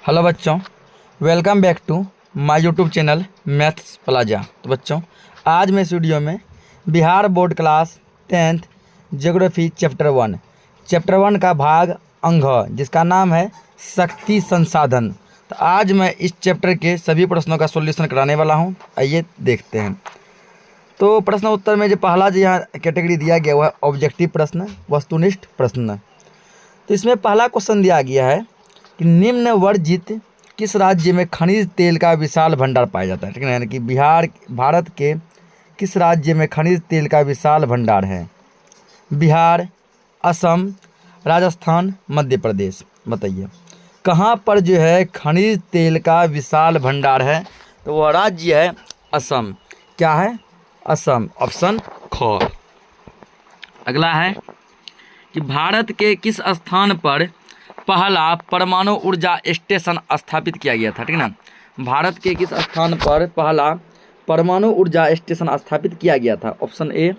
Hello बच्चों, welcome back to my YouTube channel Maths Plaza. तो बच्चों, आज मैं इस वीडियो में Bihar board class 10th geography chapter 1 का भाग अंग जिसका नाम है शक्ति संसाधन। तो आज मैं इस चैप्टर के सभी प्रश्नों का सॉल्यूशन कराने वाला हूं। आइए देखते हैं। तो प्रश्न उत्तर में जो पहला जो यहाँ कैटेगरी दिया गया हुआ है ऑब्जेक्टिव प्रश्न, वस्तुनिष्ठ प्रश्न। तो इसमें पहला क्वेश्चन दिया गया है कि निम्न वर्जित किस राज्य में खनिज तेल का विशाल भंडार पाया जाता है। ठीक है, यानी कि भारत के किस राज्य में खनिज तेल का विशाल भंडार है। बिहार, असम, राजस्थान, मध्य प्रदेश। बताइए कहाँ पर जो है खनिज तेल का विशाल भंडार है। तो वह राज्य है असम। क्या है? असम। ऑप्शन ख। अगला है कि भारत के किस स्थान पर पहला परमाणु ऊर्जा स्टेशन स्थापित किया गया था। ठीक है ना। भारत के किस स्थान पर पहला परमाणु ऊर्जा स्टेशन स्थापित किया गया था। Option A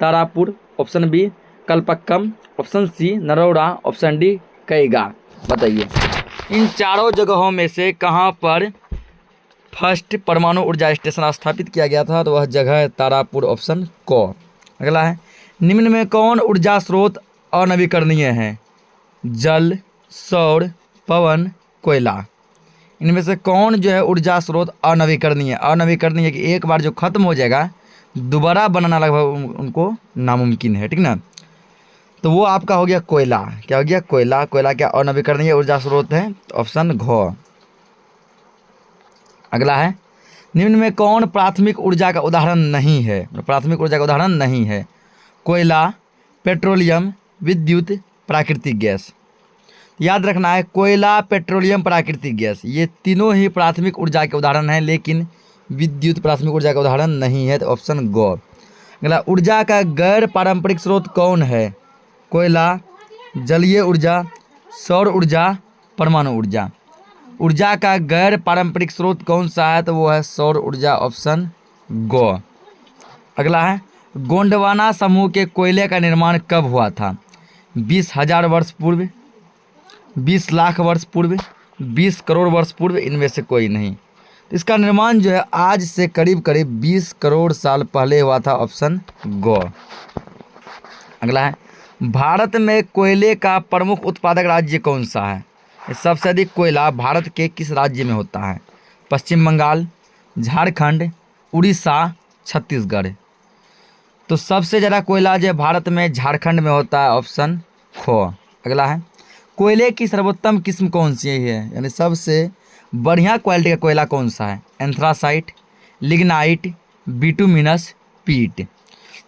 Tarapur, option B Kalpakkam, option C Naroda, option D Kaiga. बताइए इन चारों जगहों में से कहाँ पर फर्स्ट परमाणु ऊर्जा स्टेशन स्थापित किया गया था। तो वह जगह है तारापुर। ऑप्शन क। अगला है निम्न में कौन ऊर्जा स्रोत अनवीकरणीय है। जल, सौर, पवन, कोयला। इनमें से कौन जो है ऊर्जा स्रोत अनवीकरणीय कि एक बार जो खत्म हो जाएगा दोबारा बनाना लगभग उनको नामुमकिन है। ठीक ना। तो वो आपका हो गया कोयला। क्या हो गया? कोयला। कोयला क्या अनवीकरणीय ऊर्जा स्रोत है? तो ऑप्शन घ। अगला है निम्न में कौन प्राथमिक ऊर्जा का उदाहरण नहीं है। प्राथमिक ऊर्जा का उदाहरण नहीं है। कोयला, पेट्रोलियम, विद्युत, प्राकृतिक गैस। याद रखना है कोयला, पेट्रोलियम, प्राकृतिक गैस ये तीनों ही प्राथमिक ऊर्जा के उदाहरण हैं, लेकिन विद्युत प्राथमिक ऊर्जा का उदाहरण नहीं है। तो ऑप्शन ग। अगला ऊर्जा का गैर पारंपरिक स्रोत कौन है। कोयला, जलीय ऊर्जा, सौर ऊर्जा, परमाणु ऊर्जा। ऊर्जा का गैर पारंपरिक स्रोत कौन सा है। तो वो है सौर ऊर्जा। ऑप्शन ग। अगला है गोंडवाना समूह के कोयले का निर्माण कब हुआ था। 20,000 वर्ष पूर्व, 20 लाख वर्ष पूर्व, 20 करोड़ वर्ष पूर्व। इनमें से कोई नहीं। तो इसका निर्माण जो है आज से करीब करीब 20 करोड़ साल पहले हुआ था। ऑप्शन ग। अगला है भारत में कोयले का प्रमुख उत्पादक राज्य कौन सा है। सबसे अधिक कोयला भारत के किस राज्य में होता है। पश्चिम बंगाल, झारखंड, उड़ीसा, छत्तीसगढ़। तो सबसे ज़्यादा कोयला जो है भारत में झारखंड में होता है। ऑप्शन ख। अगला है कोयले की सर्वोत्तम किस्म कौन सी है, यानी सबसे बढ़िया क्वालिटी का कोयला कौन सा है। एंथ्रासाइट, लिग्नाइट, बिटुमिनस, पीट।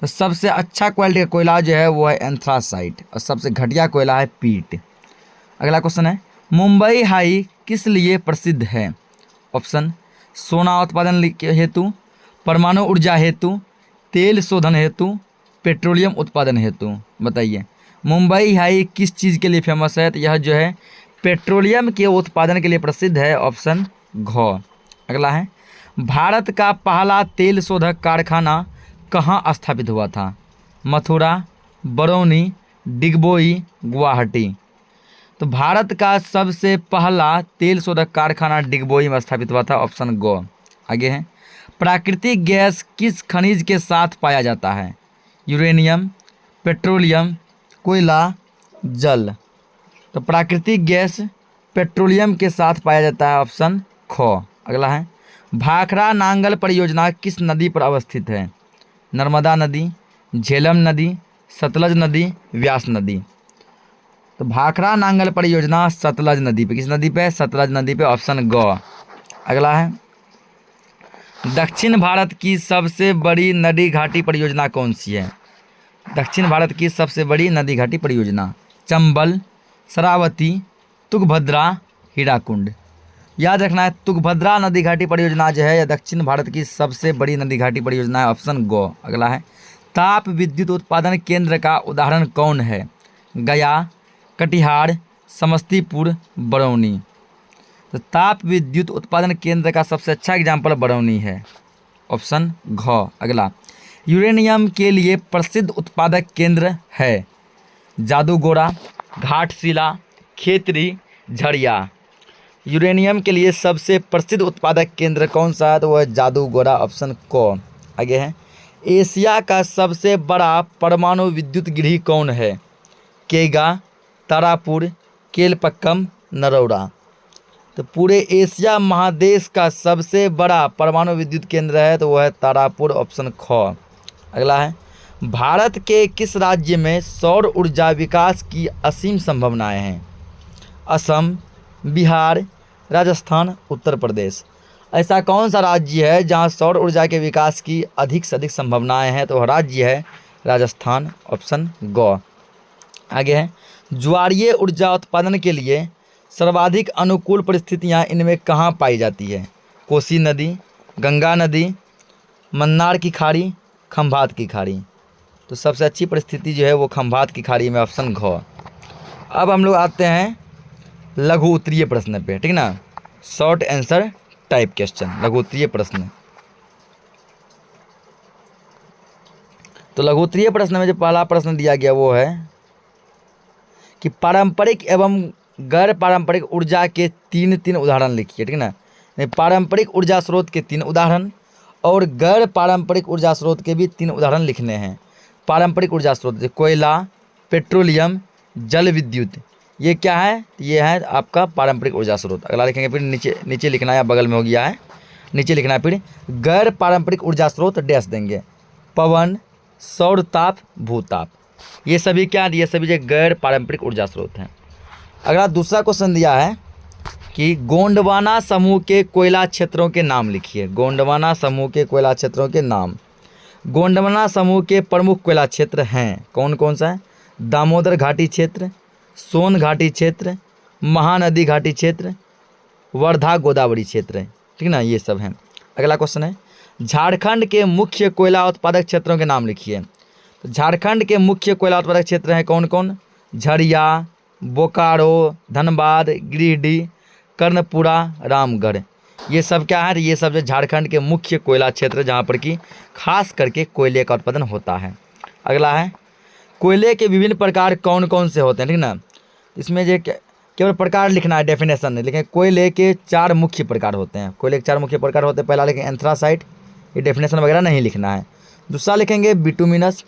तो सबसे अच्छा क्वालिटी का कोयला जो है वो है एंथ्रासाइट और सबसे घटिया कोयला है पीट। अगला क्वेश्चन है मुंबई हाई किस लिए प्रसिद्ध है। ऑप्शन सोना उत्पादन हेतु, परमाणु ऊर्जा हेतु, तेल शोधन हेतु, पेट्रोलियम उत्पादन हेतु। बताइए मुंबई हाई किस चीज़ के लिए फेमस है। तो यह जो है पेट्रोलियम के उत्पादन के लिए प्रसिद्ध है। ऑप्शन घ। अगला है भारत का पहला तेल शोधक कारखाना कहाँ स्थापित हुआ था। मथुरा, बरौनी, डिगबोई, गुवाहाटी। तो भारत का सबसे पहला तेल शोधक कारखाना डिगबोई में स्थापित हुआ था। ऑप्शन ग। आगे है प्राकृतिक गैस किस खनिज के साथ पाया जाता है। यूरेनियम, पेट्रोलियम, कोयला, जल। तो प्राकृतिक गैस पेट्रोलियम के साथ पाया जाता है। ऑप्शन ख। अगला है भाखड़ा नांगल परियोजना किस नदी पर अवस्थित है। नर्मदा नदी, झेलम नदी, सतलज नदी, व्यास नदी। तो भाखड़ा नांगल परियोजना सतलज नदी पे। किस नदी पे? सतलज नदी पे। ऑप्शन ग। अगला है दक्षिण भारत की सबसे बड़ी नदी घाटी परियोजना कौन सी है। दक्षिण भारत की सबसे बड़ी नदी घाटी परियोजना चंबल, शरावती, तुंगभद्रा, हीराकुंड। याद रखना है तुंगभद्रा नदी घाटी परियोजना जो है यह दक्षिण भारत की सबसे बड़ी नदी घाटी परियोजना है। ऑप्शन ग। अगला है ताप विद्युत उत्पादन केंद्र का उदाहरण कौन है। गया, कटिहार, समस्तीपुर, बरौनी। तो ताप विद्युत उत्पादन केंद्र का सबसे अच्छा एग्जाम्पल बरौनी है। ऑप्शन घ। अगला यूरेनियम के लिए प्रसिद्ध उत्पादक केंद्र है जादूगोड़ा, घाटशिला, खेतरी, झरिया। यूरेनियम के लिए सबसे प्रसिद्ध उत्पादक केंद्र कौन सा है? तो वह है जादूगोड़ा, ऑप्शन क। आगे है, एशिया का सबसे बड़ा परमाणु विद्युत गृह कौन है? केगा, तारापुर, केलपक्कम, नरोड़ा। तो पूरे एशिया महादेश का सबसे बड़ा परमाणु विद्युत केंद्र है तो वह है तारापुर, ऑप्शन ख। अगला है, भारत के किस राज्य में सौर ऊर्जा विकास की असीम संभावनाएं हैं? असम, बिहार, राजस्थान, उत्तर प्रदेश। ऐसा कौन सा राज्य है जहां सौर ऊर्जा के विकास की अधिक से अधिक संभावनाएं हैं? तो वह राज्य है राजस्थान, ऑप्शन ग। आगे है, ज्वारीय ऊर्जा उत्पादन के लिए सर्वाधिक अनुकूल परिस्थितियां इनमें कहाँ पाई जाती है? कोसी नदी, गंगा नदी, मन्नार की खाड़ी, खंभात की खाड़ी। तो सबसे अच्छी परिस्थिति जो है वो खंभात की खाड़ी में, ऑप्शन घ। अब हम लोग आते हैं लघु उत्तरीय प्रश्न पे, ठीक ना, शॉर्ट आंसर टाइप क्वेश्चन, लघु उत्तरीय प्रश्न। तो लघु उत्तरीय प्रश्न में जो पहला प्रश्न दिया गया वो है कि पारंपरिक एवं गैर पारंपरिक ऊर्जा के तीन उदाहरण लिखिए, ठीक ना। पारंपरिक ऊर्जा स्रोत के 3 उदाहरण और गैर पारंपरिक ऊर्जा स्रोत के भी 3 उदाहरण लिखने हैं। पारंपरिक ऊर्जा स्रोत कोयला, पेट्रोलियम, जल विद्युत, ये क्या है? ये है आपका पारंपरिक ऊर्जा स्रोत। अगला लिखेंगे, फिर नीचे लिखना है, बगल में हो गया है, नीचे लिखना है। फिर गैर पारंपरिक ऊर्जा स्रोत डैश देंगे, पवन, सौर ताप, भूताप। ये सभी क्या? ये सभी जो गैर पारंपरिक ऊर्जा स्रोत हैं। अगला दूसरा क्वेश्चन दिया है कि गोंडवाना समूह के कोयला क्षेत्रों के नाम लिखिए। गोंडवाना समूह के कोयला क्षेत्रों के नाम। गोंडवाना समूह के प्रमुख कोयला क्षेत्र हैं कौन कौन सा है? दामोदर घाटी क्षेत्र, सोन घाटी क्षेत्र, महानदी घाटी क्षेत्र, वर्धा गोदावरी क्षेत्र, ठीक ना, ये सब हैं। अगला क्वेश्चन है, झारखंड के मुख्य कोयला उत्पादक क्षेत्रों के नाम लिखिए। तो झारखंड के मुख्य कोयला उत्पादक क्षेत्र हैं कौन कौन? झरिया, बोकारो, धनबाद, गिरिडीह, कर्णपुरा, रामगढ़। ये सब क्या है? ये सब जो झारखंड के मुख्य कोयला क्षेत्र जहाँ पर कि खास करके कोयले का उत्पादन होता है। अगला है, कोयले के विभिन्न प्रकार कौन कौन से होते हैं, ठीक ना। इसमें जो केवल प्रकार लिखना है, डेफिनेशन नहीं लिखें। कोयले के 4 मुख्य प्रकार होते हैं। कोयले के 4 मुख्य प्रकार होते हैं। पहला लिखेंगे एंथ्रासाइट, ये डेफिनेशन वगैरह नहीं लिखना है। दूसरा लिखेंगे बिटुमिनस,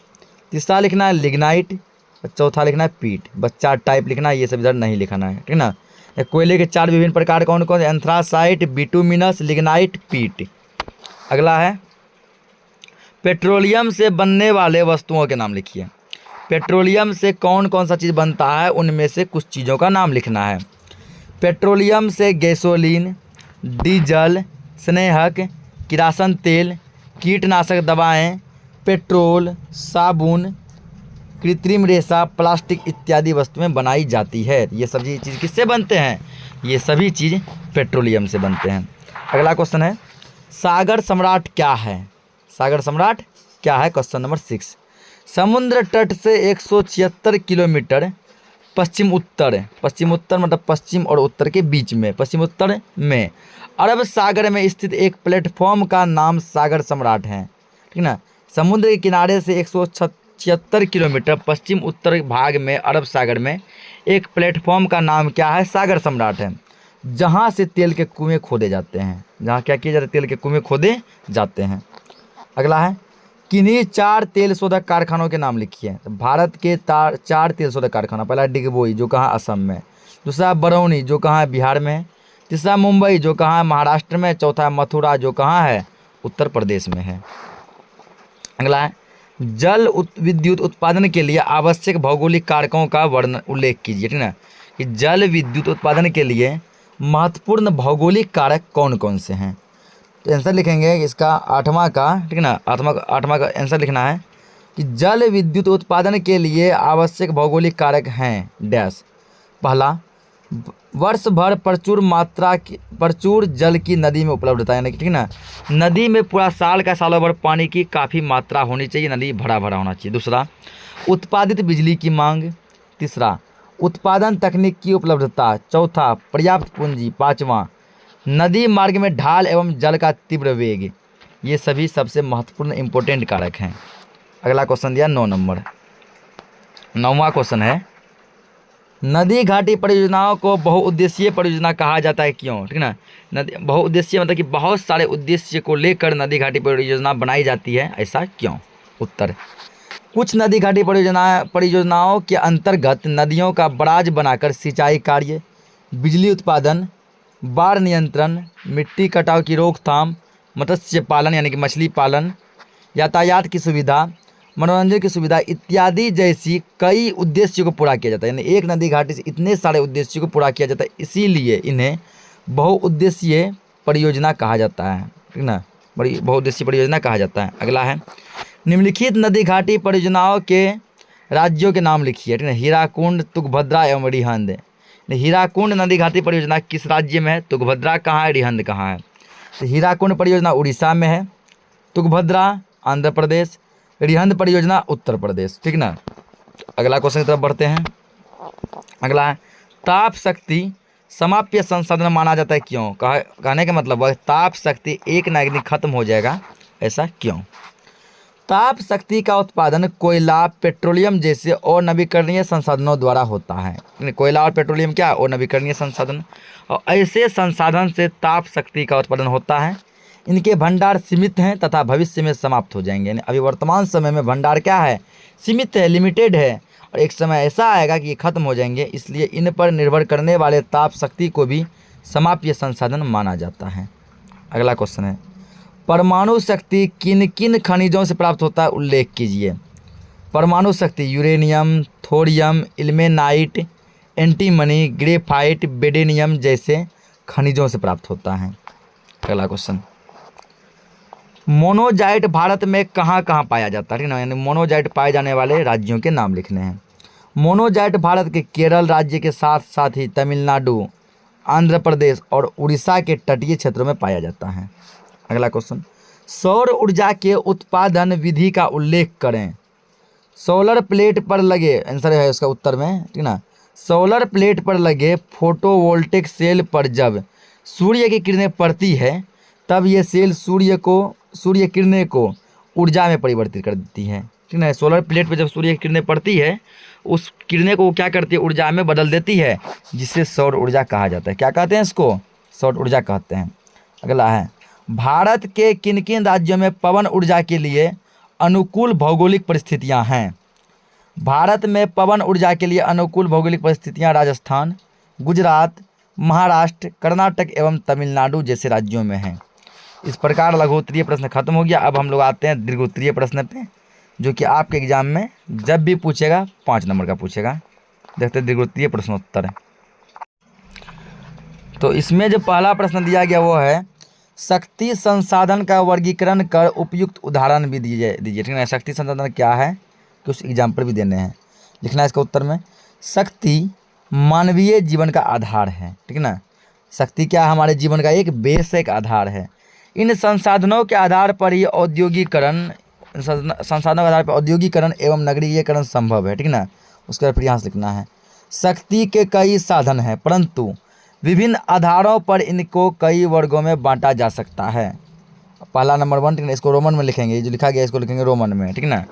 तीसरा लिखना है लिग्नाइट, और चौथा लिखना है पीट। बस 4 टाइप लिखना है, ये सब इधर नहीं लिखना है, ठीक ना। कोयले के 4 विभिन्न प्रकार कौन कौन? एंथ्रासाइट, बिटुमिनस, लिग्नाइट, पीट। अगला है, पेट्रोलियम से बनने वाले वस्तुओं के नाम लिखिए। पेट्रोलियम से कौन कौन सा चीज़ बनता है, उनमें से कुछ चीज़ों का नाम लिखना है। पेट्रोलियम से गैसोलीन, डीजल, स्नेहक, किरासन तेल, कीटनाशक दवाएं, पेट्रोल, साबुन, कृत्रिम रेशा, प्लास्टिक इत्यादि वस्तुएं बनाई जाती है। ये सभी चीज़ किससे बनते हैं? ये सभी चीज़ पेट्रोलियम से बनते हैं। अगला क्वेश्चन है, सागर सम्राट क्या है? सागर सम्राट क्या है? Question number 6। समुद्र तट से 176 किलोमीटर पश्चिम उत्तर मतलब पश्चिम और उत्तर के बीच में, पश्चिम उत्तर में अरब सागर में स्थित एक प्लेटफॉर्म का नाम सागर सम्राट है, ठीक ना। समुद्र के किनारे से 176 किलोमीटर पश्चिम उत्तर भाग में अरब सागर में एक प्लेटफॉर्म का नाम क्या है? सागर सम्राट है, जहाँ से तेल के कुएं खोदे जाते हैं। जहाँ क्या किए जाते हैं? तेल के कुएं खोदे जाते हैं। अगला है, किन्हीं 4 तेल शोधक कारखानों के नाम लिखिए। तो भारत के 4 तेल शोधक कारखाना, पहला डिगबोई जो कहाँ असम में, दूसरा बरौनी जो कहाँ है बिहार में, तीसरा मुंबई जो कहाँ है महाराष्ट्र में, चौथा मथुरा जो कहाँ है उत्तर प्रदेश में है। अगला है, जल विद्युत उत्पादन के लिए आवश्यक भौगोलिक कारकों का वर्णन उल्लेख कीजिए, ठीक ना। कि जल विद्युत उत्पादन के लिए महत्वपूर्ण भौगोलिक कारक कौन कौन से हैं? तो आंसर लिखेंगे इसका 8वां का, ठीक ना, 8वां का आंसर लिखना है कि जल विद्युत उत्पादन के लिए आवश्यक भौगोलिक कारक हैं डैश। पहला, वर्ष भर प्रचुर जल की नदी में उपलब्धता, यानी कि ठीक ना, नदी में पूरा सालों भर पानी की काफ़ी मात्रा होनी चाहिए, नदी भरा होना चाहिए। दूसरा, उत्पादित बिजली की मांग। तीसरा, उत्पादन तकनीक की उपलब्धता। चौथा, पर्याप्त पूंजी। 5वां, नदी मार्ग में ढाल एवं जल का तीव्र वेग। ये सभी सबसे महत्वपूर्ण इंपॉर्टेंट कारक हैं। अगला क्वेश्चन दिया 9 नंबर। 9वां क्वेश्चन है, नदी घाटी परियोजनाओं को बहुउद्देशीय परियोजना कहा जाता है, क्यों? ठीक ना, नदी बहुउद्देशीय मतलब कि बहुत सारे उद्देश्य को लेकर नदी घाटी परियोजना बनाई जाती है, ऐसा क्यों? उत्तर, कुछ नदी घाटी परियोजनाओं के अंतर्गत नदियों का बराज बनाकर सिंचाई कार्य, बिजली उत्पादन, बाढ़ नियंत्रण, मिट्टी कटाव की रोकथाम, मत्स्य पालन यानी कि मछली पालन, यातायात की सुविधा, मनोरंजन की सुविधा इत्यादि जैसी कई उद्देश्यों को पूरा किया जाता है। यानी एक नदी घाटी से इतने सारे उद्देश्यों को पूरा किया जाता है, इसीलिए इन्हें बहुउद्देशीय परियोजना कहा जाता है, ठीक ना, बड़ी बहुउद्देशीय परियोजना कहा जाता है। अगला है, निम्नलिखित नदी घाटी परियोजनाओं के राज्यों के नाम लिखिए, ठीक है। हीराकुंड, तुंगभद्रा एवं रिहंद। हीराकुंड नदी घाटी परियोजना किस राज्य में है? तुंगभद्रा कहाँ है? रिहंद कहाँ है? तो हीराकुंड परियोजना उड़ीसा में है, तुंगभद्रा आंध्र प्रदेश, रिहंद परियोजना उत्तर प्रदेश, ठीक ना। अगला क्वेश्चन की तरफ बढ़ते हैं। अगला है, ताप शक्ति समाप्य संसाधन माना जाता है, क्यों? कहने का मतलब है ताप शक्ति एक ना एक दिन खत्म हो जाएगा, ऐसा क्यों? ताप शक्ति का उत्पादन कोयला, पेट्रोलियम जैसे और नवीकरणीय संसाधनों द्वारा होता है। कोयला और पेट्रोलियम क्या? और नवीकरणीय संसाधन, और ऐसे संसाधन से ताप शक्ति का उत्पादन होता है। इनके भंडार सीमित हैं तथा भविष्य में समाप्त हो जाएंगे। यानी अभी वर्तमान समय में भंडार क्या है? सीमित है, लिमिटेड है, और एक समय ऐसा आएगा कि ये खत्म हो जाएंगे। इसलिए इन पर निर्भर करने वाले ताप शक्ति को भी समाप्य संसाधन माना जाता है। अगला क्वेश्चन है, परमाणु शक्ति किन किन खनिजों से प्राप्त होता है, उल्लेख कीजिए। परमाणु शक्ति uranium, thorium, ilmenite, antimony, graphite, बेडेनियम जैसे खनिजों से प्राप्त होता है। अगला क्वेश्चन, मोनोजाइट भारत में कहाँ कहाँ पाया जाता है, ठीक ना। यानी मोनोजाइट पाए जाने वाले राज्यों के नाम लिखने हैं। मोनोजाइट भारत के केरल राज्य के साथ साथ ही तमिलनाडु, आंध्र प्रदेश और उड़ीसा के तटीय क्षेत्रों में पाया जाता है। अगला क्वेश्चन, सौर ऊर्जा के उत्पादन विधि का उल्लेख करें। सोलर प्लेट पर लगे, आंसर है उसका उत्तर में, ठीक ना, सोलर प्लेट पर लगे फोटोवोल्टिक सेल पर जब सूर्य की किरणें पड़ती है तब ये सेल सूर्य किरणें को ऊर्जा में परिवर्तित कर देती है, ठीक ना। सोलर प्लेट पर जब सूर्य की किरणें पड़ती है, उस किरणें को क्या करती है? ऊर्जा में बदल देती है, जिसे सौर ऊर्जा कहा जाता है। क्या कहते हैं इसको? सौर ऊर्जा कहते हैं। अगला है, भारत के किन किन राज्यों में पवन ऊर्जा के लिए अनुकूल भौगोलिक परिस्थितियां हैं? भारत में पवन ऊर्जा के लिए अनुकूल भौगोलिक परिस्थितियां राजस्थान, गुजरात, महाराष्ट्र, कर्नाटक एवं तमिलनाडु जैसे राज्यों में हैं। इस प्रकार लघुत्तरीय प्रश्न खत्म हो गया। अब हम लोग आते हैं दीर्घोत्तरीय प्रश्न पे, जो कि आपके एग्जाम में जब भी पूछेगा 5 नंबर का पूछेगा। देखते हैं दीर्घोत्तरीय प्रश्नोत्तर। तो इसमें जो पहला प्रश्न दिया गया वो है, शक्ति संसाधन का वर्गीकरण कर उपयुक्त उदाहरण भी दीजिए, ठीक है। शक्ति संसाधन क्या है, कुछ एग्जाम्पल भी देने हैं, लिखना है इसका उत्तर में। शक्ति मानवीय जीवन का आधार है, ठीक है ना। शक्ति क्या है? हमारे जीवन का एक बेस, एक आधार है। इन संसाधनों के आधार पर ही संसाधनों के आधार पर औद्योगिकरण एवं नगरीकरण संभव है, ठीक ना। उसके बाद प्रयास लिखना है। शक्ति के कई साधन हैं, परंतु विभिन्न आधारों पर इनको कई वर्गों में बांटा जा सकता है। पहला नंबर 1, ठीक है, इसको रोमन में लिखेंगे, ये जो लिखा गया इसको लिखेंगे रोमन में, ठीक ना।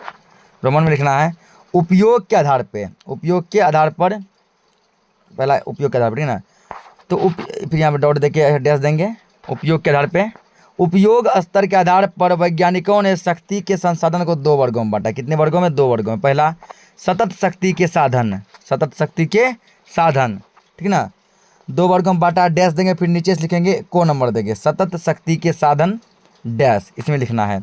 रोमन में लिखना है, उपयोग के आधार पे, उपयोग के आधार पर, पहला उपयोग के आधार पर, ठीक ना। तो फिर यहाँ पर डॉट देके डैश देंगे। उपयोग के आधार पे, उपयोग स्तर के आधार पर वैज्ञानिकों ने शक्ति के संसाधन को 2 वर्गों में बांटा। कितने वर्गों में? 2 वर्गों में। पहला सतत शक्ति के साधन, सतत शक्ति के साधन, ठीक ना, 2 वर्गों में बांटा, डैश देंगे, फिर नीचे से लिखेंगे को नंबर देंगे, सतत शक्ति के साधन डैश, इसमें लिखना है।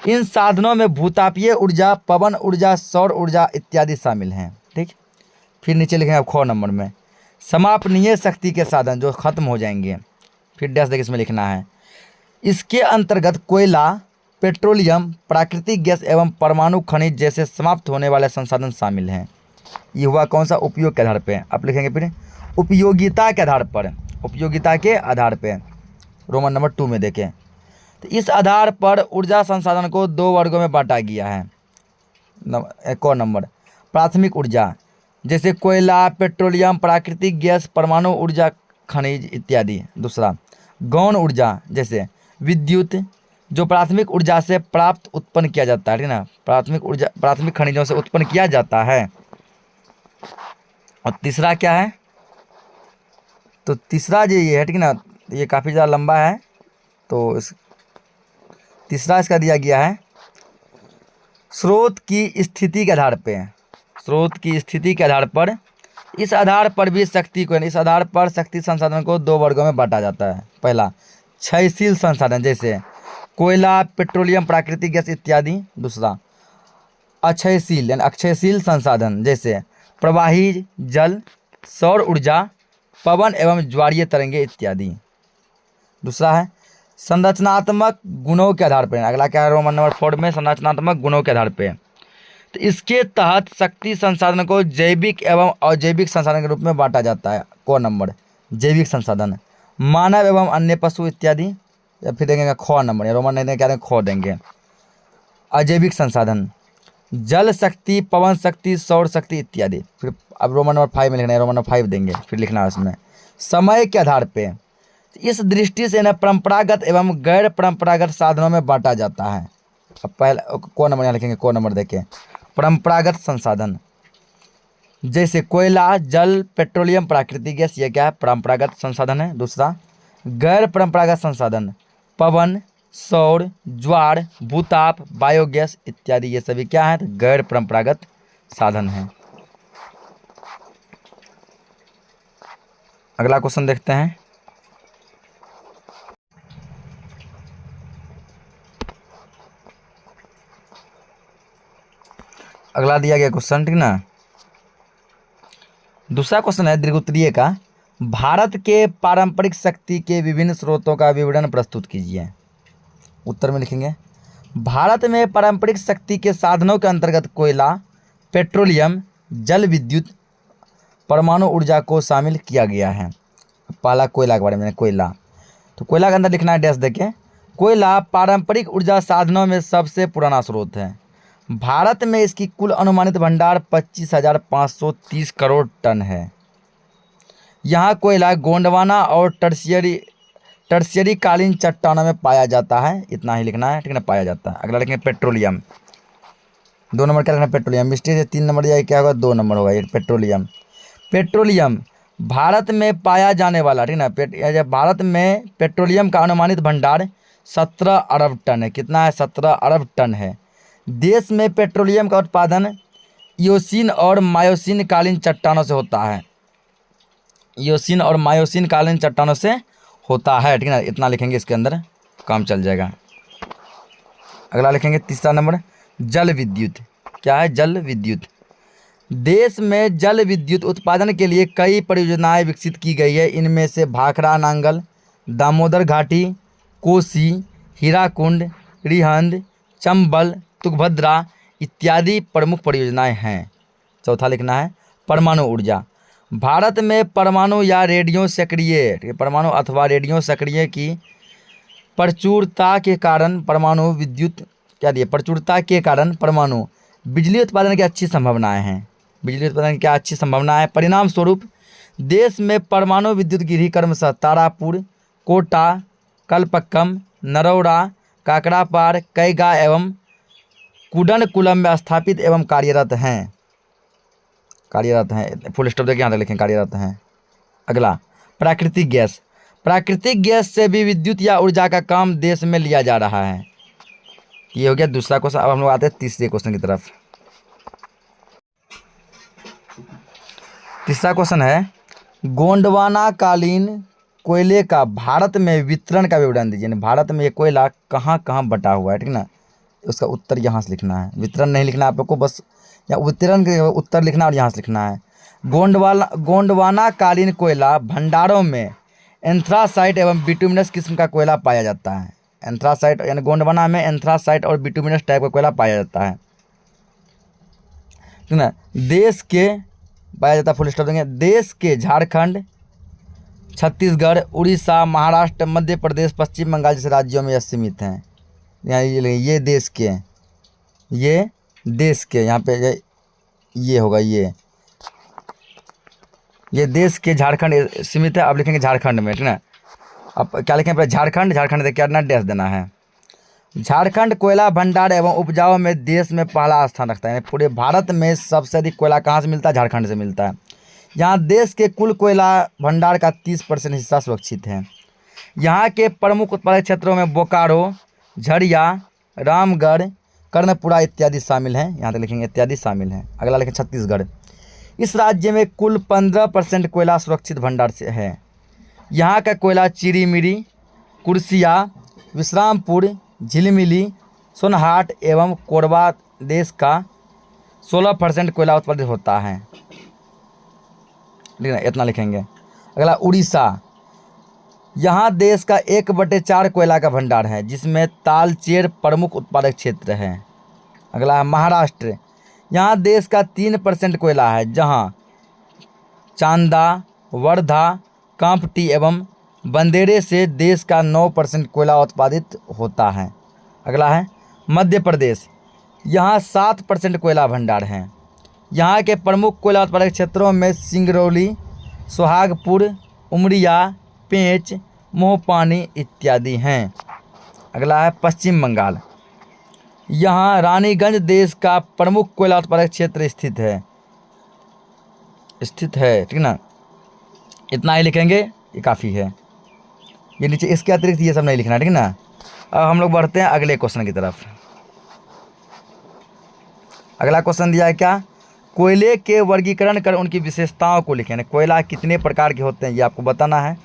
इन साधनों में भूतापीय ऊर्जा, पवन ऊर्जा, सौर ऊर्जा इत्यादि शामिल हैं, ठीक। फिर नीचे लिखेंगे ख नंबर में, समापनीय शक्ति के साधन जो खत्म हो जाएंगे, फिर डैश देके इसमें लिखना है। इसके अंतर्गत कोयला, पेट्रोलियम, प्राकृतिक गैस एवं परमाणु खनिज जैसे समाप्त होने वाले संसाधन शामिल हैं। ये हुआ कौन सा? उपयोग के आधार पे। अब लिखेंगे फिर उपयोगिता के आधार पर, उपयोगिता के आधार पे रोमन नंबर 2 में देखें। तो इस आधार पर ऊर्जा संसाधन को 2 वर्गों में बांटा गया है। एक और नंबर, प्राथमिक ऊर्जा जैसे कोयला, पेट्रोलियम, प्राकृतिक गैस, परमाणु ऊर्जा खनिज इत्यादि। दूसरा, गौण ऊर्जा जैसे विद्युत, जो प्राथमिक ऊर्जा से प्राप्त उत्पन्न किया जाता है, ठीक ना, प्राथमिक ऊर्जा प्राथमिक खनिजों से उत्पन्न किया जाता है। और तीसरा क्या है, तो तीसरा जो ये है, ठीक ना, ये काफ़ी ज़्यादा लंबा है, तो तीसरा इसका दिया गया है स्रोत की स्थिति के आधार पे, स्रोत की स्थिति के आधार पर, इस आधार पर भी शक्ति को, इस आधार पर शक्ति संसाधन को दो वर्गों में बांटा जाता है। पहला क्षयशील संसाधन जैसे कोयला, पेट्रोलियम, प्राकृतिक गैस इत्यादि। दूसरा अक्षयशील यानी अक्षयशील संसाधन जैसे प्रवाही जल, सौर ऊर्जा, पवन एवं ज्वारीय तरंगे इत्यादि। दूसरा है संरचनात्मक गुणों के आधार पर। अगला क्या है, रोमन नंबर 4 में संरचनात्मक गुणों के आधार पर। तो इसके तहत शक्ति संसाधन को जैविक एवं अजैविक संसाधन के रूप में बांटा जाता है। क नंबर जैविक संसाधन मानव एवं अन्य पशु इत्यादि, या फिर देंगे ख नंबर, या रोमन नहीं देंगे, क्या देंगे, ख देंगे। अजैविक संसाधन जल शक्ति, पवन शक्ति, सौर शक्ति इत्यादि। फिर अब रोमन नंबर 5 में लिखना है, रोमन नंबर 5 देंगे, फिर लिखना है उसमें समय के आधार पे। इस दृष्टि से इन्हें परंपरागत एवं गैर परंपरागत साधनों में बांटा जाता है। अब पहले को नंबर यहाँ लिखेंगे, को नंबर देके परंपरागत संसाधन जैसे कोयला, जल, पेट्रोलियम, प्राकृतिक गैस, ये क्या है, परंपरागत संसाधन है। दूसरा गैर परंपरागत संसाधन पवन, सौर, ज्वार, भूताप, बायोगैस इत्यादि, ये सभी क्या है, तो गैर परंपरागत साधन हैं। अगला क्वेश्चन देखते हैं। अगला दिया गया क्वेश्चन, ठीक ना, दूसरा क्वेश्चन है दीर्घोत्तरीय का, भारत के पारंपरिक शक्ति के विभिन्न स्रोतों का विवरण प्रस्तुत कीजिए। उत्तर में लिखेंगे भारत में पारंपरिक शक्ति के साधनों के अंतर्गत कोयला, पेट्रोलियम, जल विद्युत, परमाणु ऊर्जा को शामिल किया गया है। पहला कोयला के बारे में, कोयला, तो कोयला के अंदर लिखना है डैश देके, कोयला पारंपरिक ऊर्जा साधनों में सबसे पुराना स्रोत है। भारत में इसकी कुल अनुमानित भंडार 25,530 करोड़ टन है। यहाँ कोयला गोंडवाना और टर्शियरी कालीन चट्टानों में पाया जाता है। इतना ही लिखना है, ठीक है ना, पाया जाता है। अगला लिखेंगे पेट्रोलियम, 2 नंबर क्या लिखना है, पेट्रोलियम। मिस्टेक से 3 नंबर जाएगा, क्या होगा, 2 नंबर होगा ये पेट्रोलियम। पेट्रोलियम भारत में पाया जाने वाला, ठीक ना, भारत में पेट्रोलियम का अनुमानित भंडार 17 अरब टन है। कितना है, 17 अरब टन है। देश में पेट्रोलियम का उत्पादन इयोसीन और मायोसीन कालीन चट्टानों से होता है। इयोसीन और मायोसीन कालीन चट्टानों से होता है, ठीक है ना, इतना लिखेंगे, इसके अंदर काम चल जाएगा। अगला लिखेंगे तीसरा नंबर जल विद्युत। क्या है, जल विद्युत। देश में जल विद्युत उत्पादन के लिए कई परियोजनाएं विकसित की गई है। इनमें से भाखड़ा नांगल, दामोदर घाटी, कोसी, हीराकुंड, रिहंद, चंबल, तुंगभद्रा इत्यादि प्रमुख परियोजनाएं हैं। चौथा लिखना है परमाणु ऊर्जा। भारत में परमाणु या रेडियो सक्रिय, परमाणु अथवा रेडियो सक्रिय की प्रचुरता के कारण परमाणु विद्युत, क्या दिए, प्रचुरता के कारण परमाणु बिजली उत्पादन की अच्छी संभावनाएं हैं। बिजली उत्पादन की क्या अच्छी संभावना है। परिणाम स्वरूप देश में परमाणु विद्युत गृह क्रमशः तारापुर, कोटा, कलपक्कम, नरौरा, काकरापार, कैगा एवं कुडनकुलम में स्थापित एवं कार्यरत हैं। फुल स्टॉप देखिए, यहाँ तक लिखें, कार्यरत हैं। अगला प्राकृतिक गैस। प्राकृतिक गैस से भी विद्युत या ऊर्जा का काम देश में लिया जा रहा है। ये हो गया दूसरा क्वेश्चन। अब हम लोग आते हैं तीसरे क्वेश्चन की तरफ। तीसरा क्वेश्चन है गोंडवाना कालीन कोयले का भारत में वितरण का विवरण दीजिए। भारत में ये कोयला कहाँ कहाँ बटा हुआ है, ठीक ना, उसका उत्तर यहाँ से लिखना है। वितरण नहीं लिखना है आप लोग को, बस या वितरण के उत्तर लिखना और यहाँ से लिखना है। गोंडवाना कालीन कोयला भंडारों में एंथ्रासाइट एवं बिटुमिनस किस्म का कोयला पाया जाता है। एंथ्रासाइट यानी गोंडवाना में एंथ्रासाइट और बिटुमिनस टाइप का कोयला पाया जाता है, ठीक ना। देश के पाया जाता है, फुल स्टॉप देंगे। देश के झारखंड, छत्तीसगढ़, उड़ीसा, महाराष्ट्र, मध्य प्रदेश, पश्चिम बंगाल जैसे राज्यों में यह सीमित हैं। यहाँ ये देश के, ये देश के, यहाँ पे ये होगा, ये देश के झारखंड सीमित है। अब लिखेंगे झारखंड में, ठीक ना। अब क्या लिखेंगे, पहले झारखंड, झारखंड देखिए अपना डैश देना है। झारखंड कोयला भंडार एवं उपजाऊ में देश में पहला स्थान रखता है। पूरे भारत में सबसे अधिक कोयला कहाँ से मिलता है, झारखंड से मिलता है। यहाँ देश के कुल कोयला भंडार का 30% हिस्सा सुरक्षित है। यहाँ के प्रमुख उत्पादक क्षेत्रों में बोकारो, झरिया, रामगढ़, कर्णपुरा इत्यादि शामिल हैं। यहाँ तक लिखेंगे इत्यादि शामिल हैं। अगला लिखें छत्तीसगढ़। इस राज्य में कुल 15% कोयला सुरक्षित भंडार से है। यहाँ का कोयला चिरीमिरी, कुर्सिया, विश्रामपुर, झिलमिली, सोनहाट एवं कोरबा देश का 16% कोयला उत्पादित होता है। लिखना इतना लिखेंगे। अगला उड़ीसा। यहाँ देश का 1/4 कोयला का भंडार है, जिसमें तालचेर प्रमुख उत्पादक क्षेत्र है। अगला महाराष्ट्र। यहाँ देश का 3% कोयला है, जहाँ चांदा, वर्धा, कांपटी एवं बंदेरे से देश का 9% कोयला उत्पादित होता है। अगला है मध्य प्रदेश। यहाँ 7% कोयला भंडार है। यहाँ के प्रमुख कोयला उत्पादक क्षेत्रों में सिंगरौली, सोहागपुर, उमरिया, पेंच, मोहपानी इत्यादि हैं। अगला है पश्चिम बंगाल। यहाँ रानीगंज देश का प्रमुख कोयला उत्पादक क्षेत्र स्थित है, ठीक ना। इतना ही लिखेंगे, ये काफ़ी है। ये नीचे इसके अतिरिक्त ये सब नहीं लिखना, ठीक ना। अब हम लोग बढ़ते हैं अगले क्वेश्चन की तरफ। अगला क्वेश्चन दिया है क्या, कोयले के वर्गीकरण कर उनकी विशेषताओं को लिखें। कोयला कितने प्रकार के होते हैं ये आपको बताना है,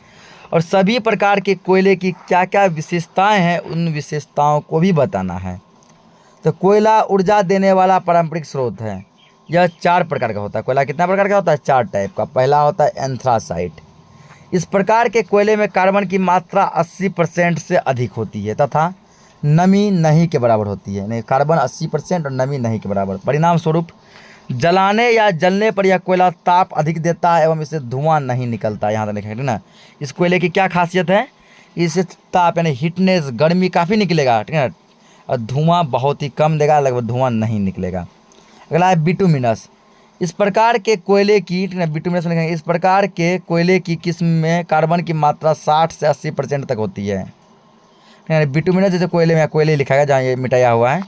और सभी प्रकार के कोयले की क्या क्या विशेषताएं हैं उन विशेषताओं को भी बताना है। तो कोयला ऊर्जा देने वाला पारंपरिक स्रोत है। यह 4 प्रकार का होता है। कोयला कितना प्रकार का होता है? 4 टाइप का। पहला होता है एंथ्रासाइट। इस प्रकार के कोयले में कार्बन की मात्रा 80% से अधिक होती है तथा नमी नहीं के बराबर होती है। नहीं, कार्बन 80% और नमी नहीं के बराबर। परिणाम स्वरूप जलाने या जलने पर यह कोयला ताप अधिक देता है एवं इससे धुआं नहीं निकलता। यहाँ तक लिखेंगे ना। इस कोयले की क्या खासियत है? इससे ताप यानी हीटनेस, गर्मी काफ़ी निकलेगा, ठीक है, और धुआं बहुत ही कम देगा, लगभग धुआं नहीं निकलेगा। अगला है बिटुमिनस। इस प्रकार के कोयले की, ठीक है, बिटुमिनस में लिखेंगे, इस प्रकार के कोयले की किस्म में कार्बन की मात्रा 60 से 80% तक होती है। बिटुमिनस जैसे कोयले में कोयले लिखा है जहाँ ये मिटाया हुआ है,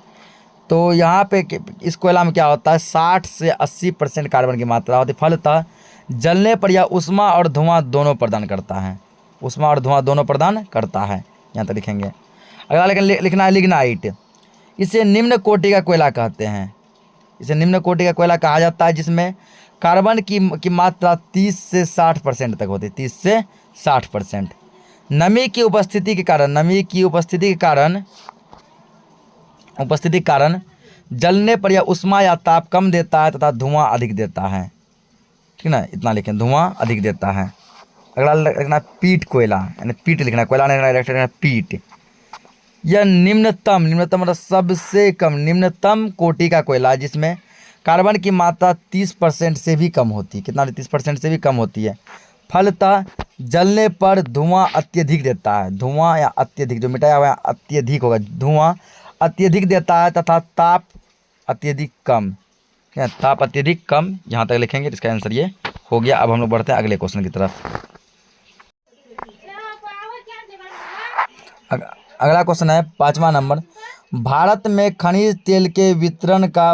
तो यहाँ पे इस कोयला में क्या होता है, 60 से 80% कार्बन की मात्रा होती है। फलतः जलने पर यह उष्मा और धुआं दोनों प्रदान करता है। उष्मा और धुआं दोनों प्रदान करता है। यहाँ तक लिखेंगे। अगला लिखना है लिग्नाइट। इसे निम्न कोटि का कोयला कहते हैं। इसे निम्न कोटि का कोयला कहा जाता है जिसमें कार्बन की मात्रा 30 से 60% तक होती है। 30 से 60%। नमी की उपस्थिति के कारण जलने पर यह उष्मा या ताप कम देता है तथा धुआं अधिक देता है, ठीक ना। इतना लिखें, धुआं अधिक देता है। अगला लिखना पीट कोयला, यानी पीट लिखना, कोयला नहीं लिखना, पीट। यह निम्नतम मतलब सबसे कम निम्नतम कोटि का कोयला जिसमें कार्बन की मात्रा 30% से भी कम होती है। कितना? 30% से भी कम होती है। फलतः जलने पर धुआं अत्यधिक देता है। धुआं या अत्यधिक, जो मिटाया हुआ है अत्यधिक होगा, धुआं अत्यधिक देता है तथा ताप अत्यधिक कम। ताप अत्यधिक कम, यहाँ तक लिखेंगे। इसका आंसर ये हो गया। अब हम लोग बढ़ते हैं अगले क्वेश्चन की तरफ। अगला क्वेश्चन है 5वां नंबर। भारत में खनिज तेल के वितरण का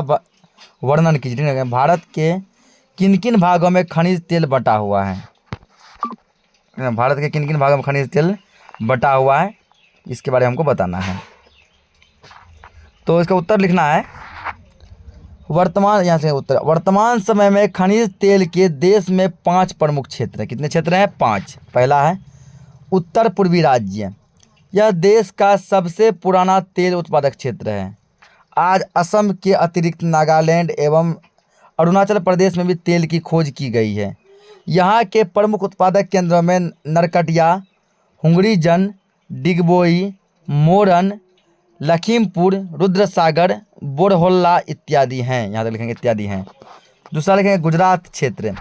वर्णन कीजिए। भारत के किन किन भागों में खनिज तेल बटा हुआ है? भारत के किन किन भागों में खनिज तेल बटा हुआ है, इसके बारे में हमको बताना है। तो इसका उत्तर लिखना है वर्तमान समय में खनिज तेल के देश में 5 प्रमुख क्षेत्र हैं। कितने क्षेत्र हैं? 5। पहला है उत्तर पूर्वी राज्य। यह देश का सबसे पुराना तेल उत्पादक क्षेत्र है। आज असम के अतिरिक्त नागालैंड एवं अरुणाचल प्रदेश में भी तेल की खोज की गई है। यहाँ के प्रमुख उत्पादक केंद्रों में नरकटिया, हुंगरीजन, डिगबोई, मोरन, लखीमपुर, रुद्रसागर, बोरहोल्ला इत्यादि हैं। यहाँ तक लिखेंगे इत्यादि हैं। दूसरा लिखेंगे गुजरात क्षेत्र।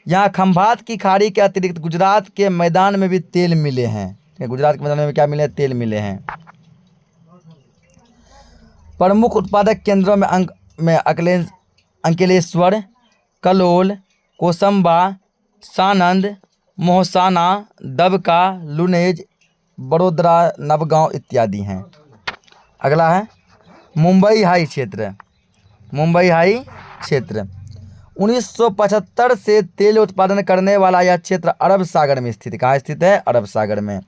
यहाँ खंभात की खाड़ी के अतिरिक्त गुजरात के मैदान में भी तेल मिले हैं। गुजरात के मैदान में क्या मिले? तेल मिले हैं। प्रमुख उत्पादक केंद्रों में अंकलेश्वर, कलोल, कोसंबा, सानंद, मोहसाना, दबका, लुनेज, बड़ोदरा, नवगांव इत्यादि हैं। अगला है मुंबई हाई क्षेत्र। 1975 से तेल उत्पादन करने वाला यह क्षेत्र अरब सागर में स्थित है। कहाँ स्थित है? अरब सागर में,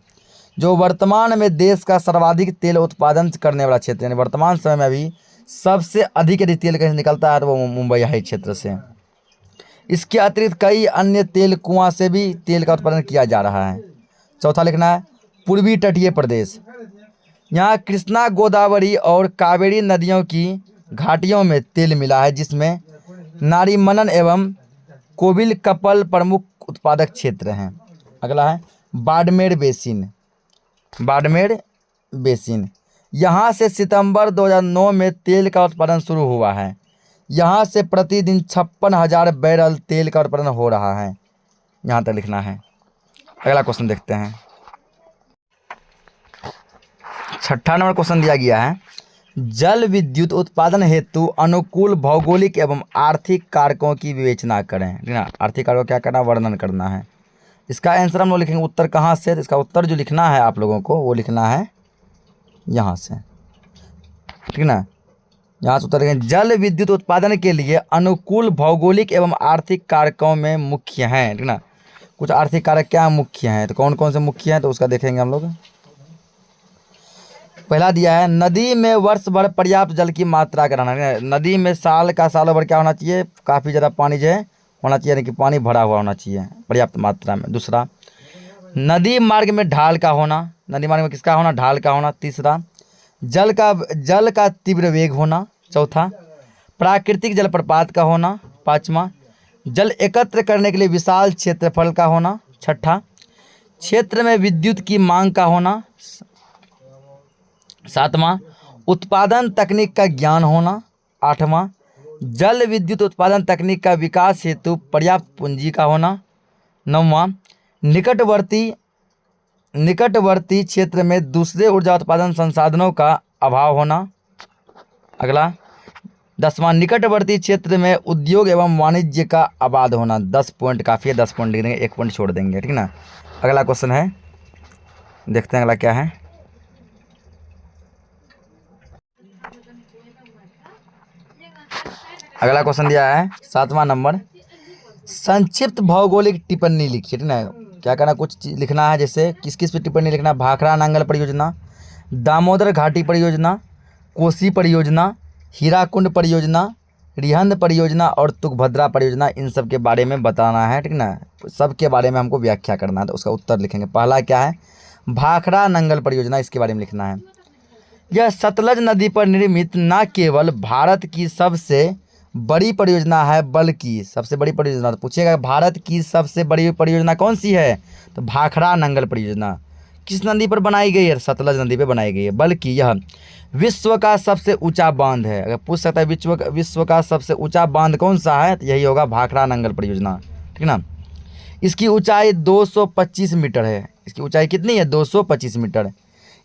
जो वर्तमान में देश का सर्वाधिक तेल उत्पादन करने वाला क्षेत्र, यानी वर्तमान समय में अभी सबसे अधिक यदि तेल कहीं निकलता है तो वो मुंबई हाई क्षेत्र से। इसके अतिरिक्त कई अन्य तेल कुआं से भी तेल का उत्पादन किया जा रहा है। चौथा लिखना है पूर्वी तटीय प्रदेश। यहाँ कृष्णा, गोदावरी और कावेरी नदियों की घाटियों में तेल मिला है, जिसमें नारीमन एवं कोविल कपल प्रमुख उत्पादक क्षेत्र हैं। अगला है बाड़मेर बेसिन। बाड़मेर बेसिन, यहाँ से सितंबर 2009 में तेल का उत्पादन शुरू हुआ है। यहाँ से प्रतिदिन 56,000 बैरल तेल का उत्पादन हो रहा है। यहाँ तक लिखना है। अगला क्वेश्चन देखते हैं। 6ठा नंबर क्वेश्चन दिया गया है, जल विद्युत उत्पादन हेतु अनुकूल भौगोलिक एवं आर्थिक कारकों की विवेचना करें। ठीक है, आर्थिक कारकों क्या करना, वर्णन करना है। इसका आंसर हम लोग लिखेंगे उत्तर कहाँ से, तो इसका उत्तर जो लिखना है आप लोगों को वो लिखना है यहाँ से। ठीक ना, यहाँ से उत्तर लिखेंगे जल विद्युत उत्पादन के लिए अनुकूल भौगोलिक एवं आर्थिक कारकों में मुख्य हैं। ठीक ना, कुछ आर्थिक कारक क्या मुख्य हैं, तो कौन कौन से मुख्य हैं तो उसका देखेंगे हम लोग। पहला दिया है नदी में वर्ष भर पर्याप्त जल की मात्रा का रहना। नदी में सालों भर क्या होना चाहिए, काफ़ी ज़्यादा पानी जो है होना चाहिए, यानी कि पानी भरा हुआ होना चाहिए पर्याप्त मात्रा में। दूसरा, नदी मार्ग में ढाल का होना। नदी मार्ग में किसका होना, ढाल का होना। तीसरा, जल का तीव्र वेग होना। चौथा, प्राकृतिक जलप्रपात का होना। पाँचवा, जल एकत्र करने के लिए विशाल क्षेत्रफल का होना। छठा, क्षेत्र में विद्युत की मांग का होना। सातवां, उत्पादन तकनीक का ज्ञान होना। आठवां, जल विद्युत उत्पादन तकनीक का विकास हेतु पर्याप्त पूंजी का होना। नौवां, निकटवर्ती क्षेत्र में दूसरे ऊर्जा उत्पादन संसाधनों का अभाव होना। अगला 10वां, निकटवर्ती क्षेत्र में उद्योग एवं वाणिज्य का आबाद होना। 10 पॉइंट काफ़ी है, 10 पॉइंट लिख देंगे, 1 पॉइंट छोड़ देंगे। ठीक ना। अगला क्वेश्चन है, देखते हैं अगला क्या है। अगला क्वेश्चन दिया है 7वां नंबर, संक्षिप्त भौगोलिक टिप्पणी लिखिए। ठीक ना, क्या करना, कुछ लिखना है, जैसे किस किस पे टिप्पणी लिखना। भाखड़ा नांगल परियोजना, दामोदर घाटी परियोजना, कोसी परियोजना, हीराकुंड परियोजना, रिहंद परियोजना और तुंगभद्रा परियोजना, इन सब के बारे में बताना है। ठीक ना, सब के बारे में हमको व्याख्या करना है, तो उसका उत्तर लिखेंगे। पहला क्या है, भाखड़ा नांगल परियोजना, इसके बारे में लिखना है। यह सतलज नदी पर निर्मित न केवल भारत की सबसे बड़ी परियोजना है, बल्कि सबसे बड़ी परियोजना, तो पूछेगा भारत की सबसे बड़ी परियोजना कौन सी है, तो भाखड़ा नांगल परियोजना। किस नदी पर बनाई गई है, सतलज नदी पर बनाई गई है। बल्कि यह विश्व का सबसे ऊंचा बांध है। अगर पूछ सकता है विश्व का सबसे ऊंचा बांध कौन सा है, तो यही होगा भाखड़ा नांगल परियोजना। ठीक ना, इसकी ऊंचाई 225 मीटर है। इसकी ऊंचाई कितनी है, 225 मीटर।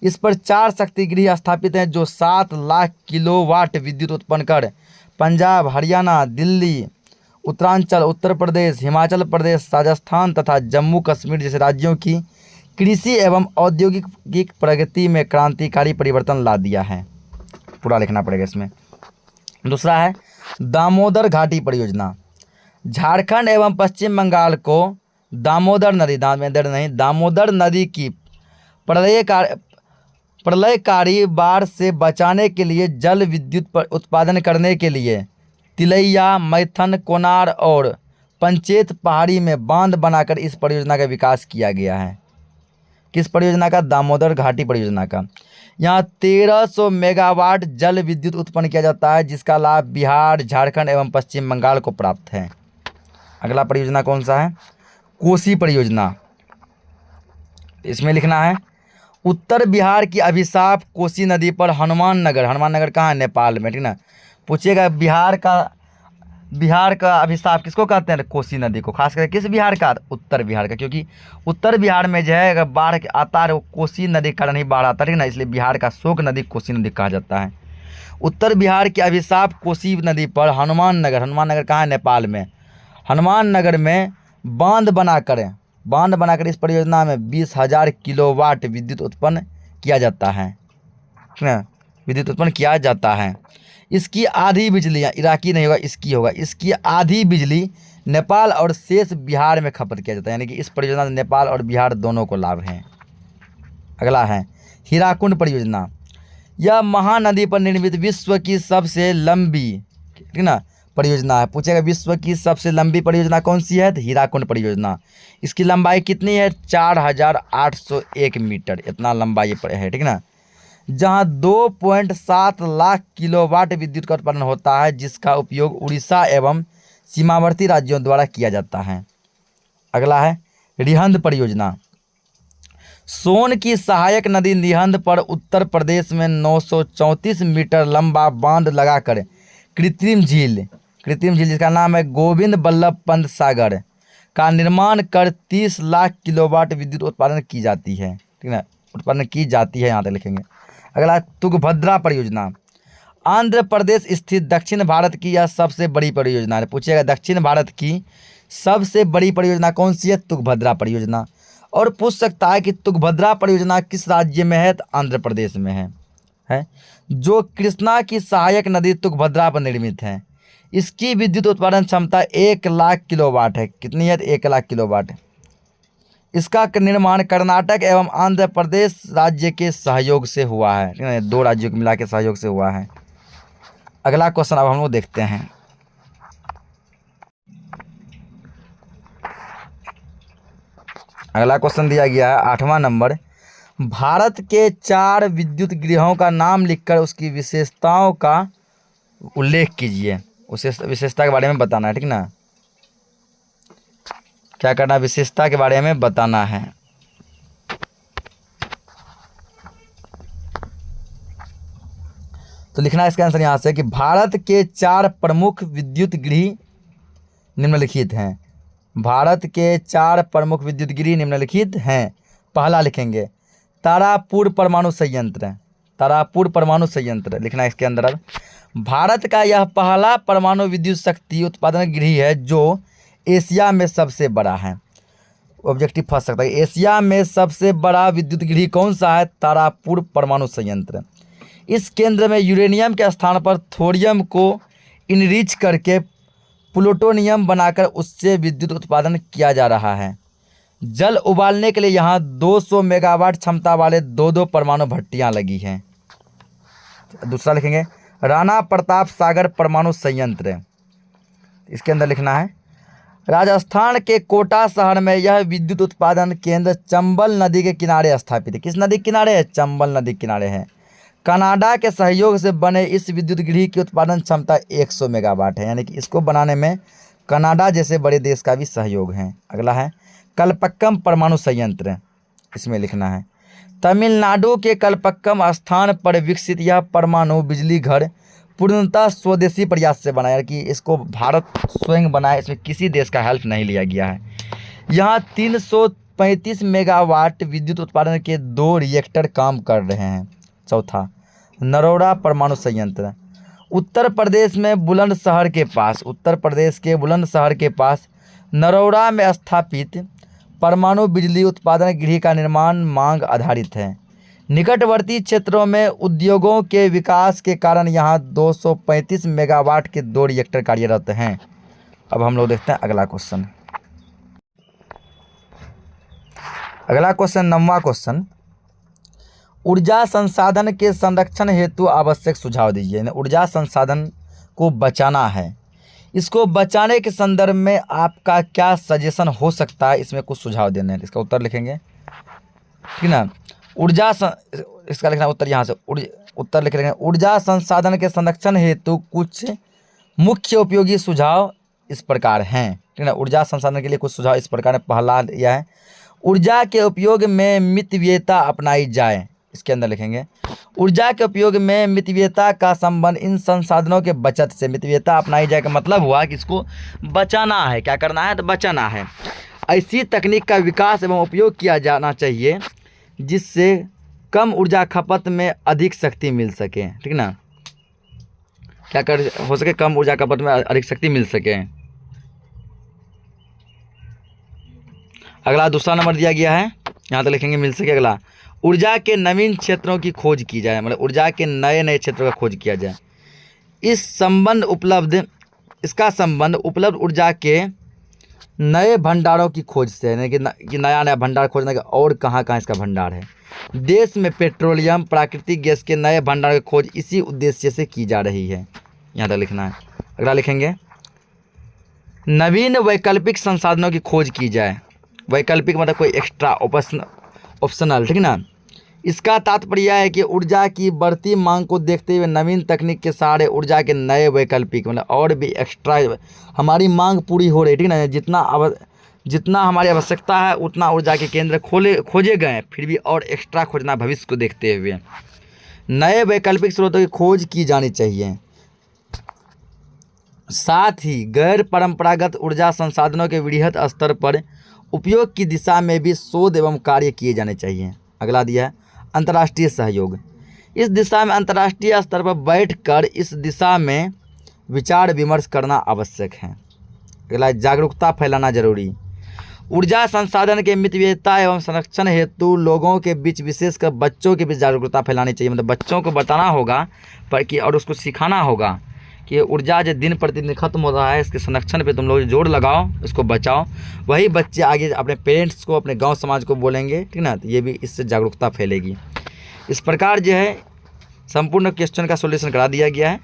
इस पर 4 शक्तिगृह स्थापित हैं, जो 7 लाख किलोवाट विद्युत उत्पन्न कर पंजाब, हरियाणा, दिल्ली, उत्तरांचल, उत्तर प्रदेश, हिमाचल प्रदेश, राजस्थान तथा जम्मू कश्मीर जैसे राज्यों की कृषि एवं औद्योगिक प्रगति में क्रांतिकारी परिवर्तन ला दिया है। पूरा लिखना पड़ेगा इसमें। दूसरा है दामोदर घाटी परियोजना। झारखंड एवं पश्चिम बंगाल को दामोदर नदी की प्रलयकारी बाढ़ से बचाने के लिए जल विद्युत उत्पादन करने के लिए तिलैया, मैथन, कोनार और पंचेत पहाड़ी में बांध बनाकर इस परियोजना का विकास किया गया है। किस परियोजना का, दामोदर घाटी परियोजना का। यहाँ 1300 मेगावाट जल विद्युत उत्पन्न किया जाता है, जिसका लाभ बिहार, झारखंड एवं पश्चिम बंगाल को प्राप्त है। अगला परियोजना कौन सा है, कोसी परियोजना। इसमें लिखना है उत्तर बिहार की अभिशाप कोसी नदी पर हनुमान नगर कहाँ है, नेपाल में। ठीक ना, पूछिएगा बिहार का अभिशाप किसको कहते हैं, कोसी नदी को। खास करके किस बिहार का, उत्तर बिहार का, क्योंकि उत्तर बिहार में जो है अगर बाढ़ आता है वो कोसी नदी के कारण ही बाढ़ आता है ना, इसलिए बिहार का शोक नदी कोसी नदी कहा जाता है। उत्तर बिहार के अभिशाप कोसी नदी पर हनुमान नगर कहाँ है, नेपाल में। हनुमान नगर में बांध बनाकर इस परियोजना में 20,000 किलोवाट विद्युत उत्पन्न किया जाता है। विद्युत उत्पन्न किया जाता है। इसकी आधी बिजली, इराकी नहीं होगा, इसकी होगा, इसकी आधी बिजली नेपाल और शेष बिहार में खपत किया जाता है, यानी कि इस परियोजना से नेपाल और बिहार दोनों को लाभ है। अगला है हीराकुंड परियोजना। यह महानदी पर निर्मित विश्व की सबसे लंबी, ठीक ना, परियोजना है। पूछेगा विश्व की सबसे लंबी परियोजना कौन सी है, तो हीराकुंड परियोजना। इसकी लंबाई कितनी है, 4801 मीटर, इतना लंबा ये है, ठीक ना। जहां 2.7 लाख किलोवाट विद्युत का उत्पादन होता है, जिसका उपयोग उड़ीसा एवं सीमावर्ती राज्यों द्वारा किया जाता है। अगला है रिहंद परियोजना। सोन की सहायक नदी रिहंद पर उत्तर प्रदेश में 934 मीटर लंबा बांध लगाकर कृत्रिम झील जिसका नाम है गोविंद बल्लभ पंत सागर का निर्माण कर 30 लाख किलोवाट विद्युत उत्पादन की जाती है, ठीक है, उत्पादन की जाती है, यहाँ तक लिखेंगे। अगला तुंगभद्रा परियोजना। आंध्र प्रदेश स्थित दक्षिण भारत की यह सबसे बड़ी परियोजना है। पूछिएगा दक्षिण भारत की सबसे बड़ी परियोजना कौन सी है, तुंगभद्रा परियोजना। और पूछ सकता है कि तुंगभद्रा परियोजना किस राज्य में है, तो आंध्र प्रदेश में है, जो कृष्णा की सहायक नदी तुंगभद्रा पर निर्मित है। इसकी विद्युत उत्पादन क्षमता 1 लाख किलोवाट है। कितनी है, 1 लाख किलोवाट। इसका निर्माण कर्नाटक एवं आंध्र प्रदेश राज्य के सहयोग से हुआ है, ठीक है, 2 राज्यों को मिला के सहयोग से हुआ है। अगला क्वेश्चन अब हम लोग देखते हैं। अगला क्वेश्चन दिया गया है 8वां नंबर। भारत के 4 विद्युत गृहों का नाम लिखकर उसकी विशेषताओं का उल्लेख कीजिए। उसे विशेषता के बारे में बताना है, ठीक ना, क्या करना, विशेषता के बारे में बताना है। तो लिखना है इसका आंसर यहाँ से कि भारत के 4 प्रमुख विद्युत गृह निम्नलिखित हैं। भारत के 4 प्रमुख विद्युत गृह निम्नलिखित हैं। पहला लिखेंगे तारापुर परमाणु संयंत्र। तारापुर परमाणु संयंत्र लिखना है इसके अंदर। अब भारत का यह पहला परमाणु विद्युत शक्ति उत्पादन गृह है जो एशिया में सबसे बड़ा है। ऑब्जेक्टिव फंस सकता है, एशिया में सबसे बड़ा विद्युत गृह कौन सा है, तारापुर परमाणु संयंत्र। इस केंद्र में यूरेनियम के स्थान पर थोरियम को इनरिच करके प्लूटोनियम बनाकर उससे विद्युत उत्पादन किया जा रहा है। जल उबालने के लिए यहाँ 200 मेगावाट क्षमता वाले 2 परमाणु भट्टियाँ लगी हैं। दूसरा लिखेंगे राणा प्रताप सागर परमाणु संयंत्र। इसके अंदर लिखना है राजस्थान के कोटा शहर में यह विद्युत उत्पादन केंद्र चंबल नदी के किनारे स्थापित है। किस नदी के किनारे है, चंबल नदी के किनारे है। कनाडा के सहयोग से बने इस विद्युत गृह की उत्पादन क्षमता 100 मेगावाट है, यानी कि इसको बनाने में कनाडा जैसे बड़े देश का भी सहयोग है। अगला है कलपक्कम परमाणु संयंत्र। इसमें लिखना है तमिलनाडु के कलपक्कम स्थान पर विकसित यह परमाणु बिजली घर पूर्णतः स्वदेशी प्रयास से बना है, कि इसको भारत स्वयं बनाया, इसमें किसी देश का हेल्प नहीं लिया गया है। यहाँ 335 मेगावाट विद्युत उत्पादन के 2 रिएक्टर काम कर रहे हैं। चौथा नरोड़ा परमाणु संयंत्र। उत्तर प्रदेश में बुलंदशहर के पास, उत्तर प्रदेश के बुलंदशहर के पास नरोड़ा में स्थापित परमाणु बिजली उत्पादन गृह का निर्माण मांग आधारित है। निकटवर्ती क्षेत्रों में उद्योगों के विकास के कारण यहाँ 235 मेगावाट के 2 रिएक्टर कार्यरत हैं। अब हम लोग देखते हैं अगला क्वेश्चन। अगला क्वेश्चन 9वां क्वेश्चन, ऊर्जा संसाधन के संरक्षण हेतु आवश्यक सुझाव दीजिए। ऊर्जा संसाधन को बचाना है, इसको बचाने के संदर्भ में आपका क्या सजेशन हो सकता है, इसमें कुछ सुझाव देने हैं। इसका उत्तर लिखेंगे, ठीक ना। इसका लिखना उत्तर यहाँ से उत्तर लिख लेंगे। ऊर्जा संसाधन के संरक्षण हेतु कुछ मुख्य उपयोगी सुझाव इस प्रकार हैं, ठीक ना। ऊर्जा संसाधन के लिए कुछ सुझाव इस प्रकार है। पहला यह है ऊर्जा के उपयोग में मितव्ययिता अपनाई जाए। इसके अंदर लिखेंगे ऊर्जा के उपयोग में मितव्ययिता का संबंध इन संसाधनों के बचत से। मितव्ययिता अपनाई जाए का मतलब हुआ कि इसको बचाना है, क्या करना है, तो बचाना है। ऐसी तकनीक का विकास एवं उपयोग किया जाना चाहिए जिससे कम ऊर्जा खपत में अधिक शक्ति मिल सके, ठीक ना। क्या कर हो सके, कम ऊर्जा खपत में अधिक शक्ति मिल सके। अगला दूसरा नंबर दिया गया है, यहाँ तो लिखेंगे मिल सके। अगला ऊर्जा के नवीन क्षेत्रों की खोज की जाए, मतलब ऊर्जा के नए नए क्षेत्रों का खोज किया जाए। इसका संबंध उपलब्ध ऊर्जा के नए भंडारों की खोज से है, यानी कि नया नया भंडार खोजना कि और कहाँ कहाँ इसका भंडार है। देश में पेट्रोलियम प्राकृतिक गैस के नए भंडारों की खोज इसी उद्देश्य से की जा रही है। यहाँ तक लिखना है। अगला लिखेंगे, नवीन वैकल्पिक संसाधनों की खोज की जाए। वैकल्पिक मतलब कोई एक्स्ट्रा ऑप्शनल, ठीक ना। इसका तात्पर्य है कि ऊर्जा की बढ़ती मांग को देखते हुए नवीन तकनीक के सहारे ऊर्जा के नए वैकल्पिक मतलब और भी एक्स्ट्रा, हमारी मांग पूरी हो रही है, ठीक ना। जितना हमारी आवश्यकता है उतना ऊर्जा के केंद्र खोजे गए, फिर भी और एक्स्ट्रा खोजना भविष्य को देखते हुए नए वैकल्पिक स्रोतों की खोज की जानी चाहिए। साथ ही गैर परंपरागत ऊर्जा संसाधनों के वृहद स्तर पर उपयोग की दिशा में भी शोध एवं कार्य किए जाने चाहिए। अगला दिया है अंतर्राष्ट्रीय सहयोग। इस दिशा में अंतर्राष्ट्रीय स्तर पर बैठकर इस दिशा में विचार विमर्श करना आवश्यक है। अगला जागरूकता फैलाना जरूरी। ऊर्जा संसाधन के मितव्ययिता एवं संरक्षण हेतु लोगों के बीच, विशेषकर बच्चों के बीच जागरूकता फैलानी चाहिए। मतलब बच्चों को बताना होगा और उसको सिखाना होगा कि ऊर्जा जो दिन प्रतिदिन खत्म हो रहा है, इसके संरक्षण पे तुम लोग जोर लगाओ, इसको बचाओ। वही बच्चे आगे अपने पेरेंट्स को, अपने गांव समाज को बोलेंगे, ठीक ना। तो ये भी इससे जागरूकता फैलेगी। इस प्रकार जो है संपूर्ण क्वेश्चन का सॉल्यूशन करा दिया गया है।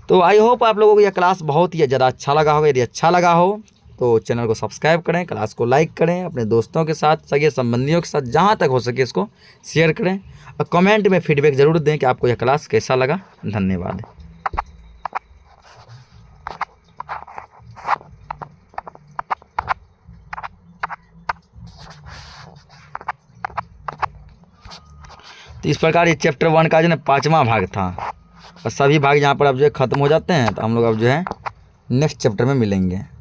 तो आई होप आप लोगों को यह क्लास बहुत ही ज़्यादा अच्छा लगा होगा। यदि अच्छा लगा हो तो चैनल को सब्सक्राइब करें, क्लास को लाइक करें, अपने दोस्तों के साथ, सगे संबंधियों के साथ जहाँ तक हो सके इसको शेयर करें और कमेंट में फीडबैक ज़रूर दें कि आपको यह क्लास कैसा लगा। धन्यवाद। तो इस प्रकार ये चैप्टर 1 का जो है 5वां भाग था और सभी भाग यहाँ पर अब जो है ख़त्म हो जाते हैं। तो हम लोग अब जो है नेक्स्ट चैप्टर में मिलेंगे।